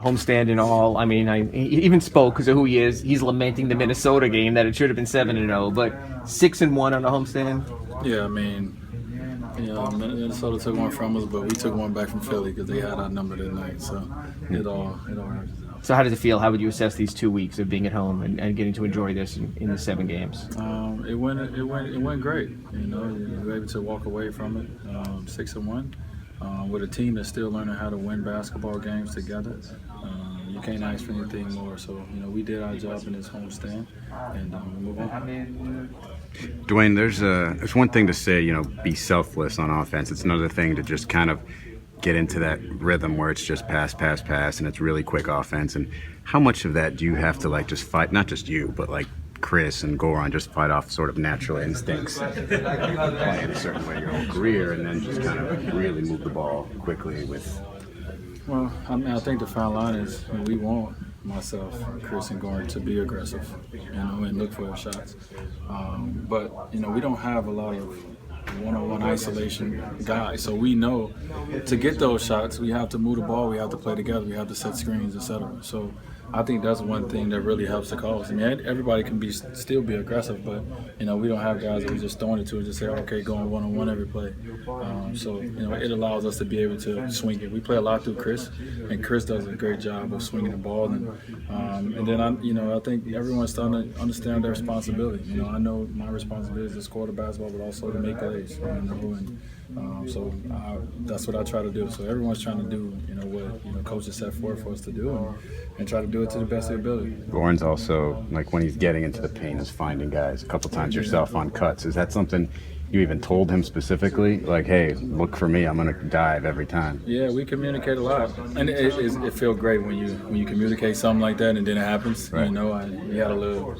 homestand and all. I mean, he even spoke because of who he is. He's lamenting the Minnesota game that it should have been 7-0, but 6-1 on a homestand. Yeah, I mean, Minnesota took one from us, but we took one back from Philly because they had our number that night. So it all hurts. So how does it feel? How would you assess these 2 weeks of being at home and getting to enjoy this in the 7 games? It went great. You were able to walk away from it 6-1 with a team that's still learning how to win basketball games together. You can't ask for anything more. So we did our job in this homestand, and we move on. Dwyane, there's one thing to say, be selfless on offense. It's another thing to just kind of get into that rhythm where it's just pass, and it's really quick offense. And how much of that do you have to just fight? Not just you, but Chris and Goran just fight off sort of natural instincts, playing a certain way your whole career, and then just kind of really move the ball quickly with. Well, I think the fine line is we want myself, Chris, and Goran to be aggressive, and look for shots. But we don't have a lot of one-on-one isolation guys, so we know to get those shots, we have to move the ball, we have to play together, we have to set screens, etc. So I think that's one thing that really helps the cause. I mean, everybody can still be aggressive, but we don't have guys that we just throwing it to and just say, okay, going one-on-one every play. So it allows us to be able to swing it. We play a lot through Chris, and Chris does a great job of swinging the ball. And then I think everyone's starting to understand their responsibility. I know my responsibility is to score the basketball, but also to make plays. So that's what I try to do. So everyone's trying to do what coaches set forth for us to do, and try to do it to the best of their ability. Goran's also when he's getting into the paint is finding guys a couple times yourself on cuts. Is that something you even told him specifically? Hey, look for me, I'm gonna dive every time. Yeah, we communicate a lot, and it feels great when you communicate something like that and then it happens. Right. We had a little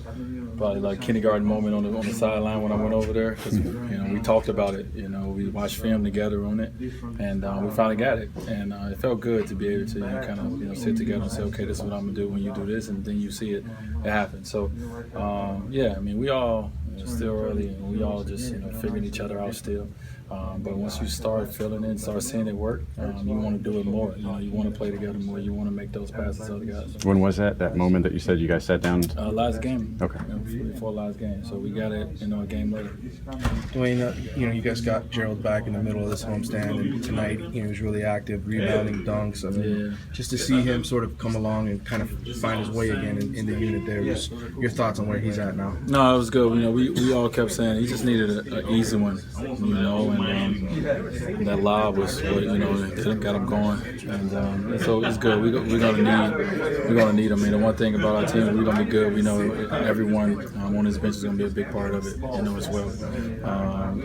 probably kindergarten moment on the sideline when I went over there, because we talked about it. We watched film together on it, and we finally got it, and it felt good to be able to kind of sit together and say, okay, this is what I'm gonna do when you do this, and then you see it happen. So we all still early, and we all just figuring each other out still. But once you start feeling it and start seeing it work, you want to do it more. You want to play together more. You want to make those passes to other guys. When was that moment that you said you guys sat down? Last game. Okay. Before last game. So we got it, a game later. Dwyane, you guys got Gerald back in the middle of this homestand, and tonight he was really active, rebounding, dunks. I mean, just to see him sort of come along and kind of find his way again in the unit there. Just your thoughts on where he's at now? No, it was good. We all kept saying he just needed an easy one, and that lob was what got him going, and so it's good. We're gonna need him. The one thing about our team, we're gonna be good. We know everyone on this bench is gonna be a big part of it, as well.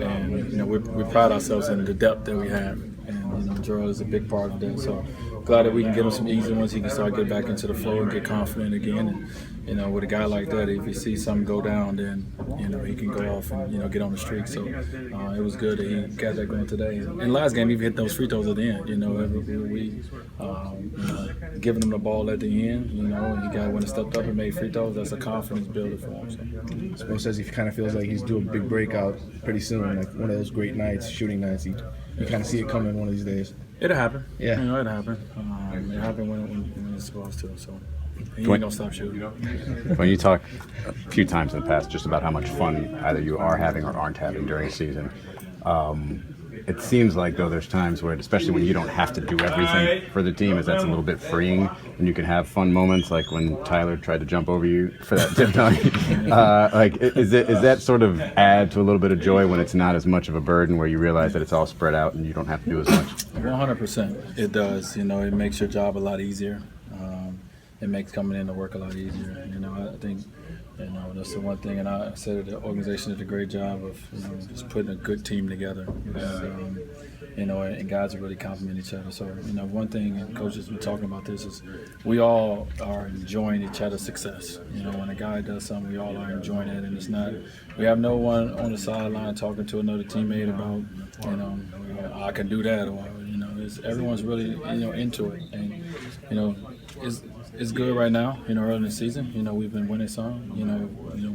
And we pride ourselves in the depth that we have, and Gerald is a big part of that. So glad that we can get him some easy ones. He can start get back into the flow and get confident again. And with a guy like that, if he sees something go down, then he can go off and get on the streak. So it was good that he got that going today. And last game, he hit those free throws at the end. We giving him the ball at the end. And he got when he stepped up and made free throws. That's a confidence builder for him. So says he kind of feels like he's due a big breakout pretty soon, like one of those great nights, shooting nights. You kind of see it coming one of these days. It'll happen. Yeah. It happened. It happened when it's supposed to. So. He ain't gonna stop shooting. When you talk a few times in the past just about how much fun either you are having or aren't having during the season, it seems like though there's times where, especially when you don't have to do everything for the team, is that's a little bit freeing and you can have fun moments, like when Tyler tried to jump over you for that tip dunk. Is that sort of add to a little bit of joy when it's not as much of a burden, where you realize that it's all spread out and you don't have to do as much? 100%. It does. It makes your job a lot easier. It makes coming in to work a lot easier. I think that's the one thing, and I said the organization did a great job of just putting a good team together, and guys really complement each other. So one thing, and coaches been talking about this, is we all are enjoying each other's success. When a guy does something, we all are enjoying it, and it's not, we have no one on the sideline talking to another teammate about I can do that, or everyone's really into it, and it's good right now, early in the season. We've been winning some.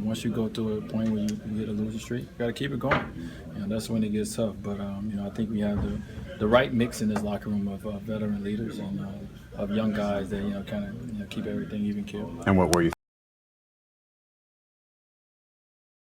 Once you go through a point where you hit a losing streak, you got to keep it going. That's when it gets tough. But, I think we have the right mix in this locker room of veteran leaders, and of young guys that kind of keep everything even keel. And what were you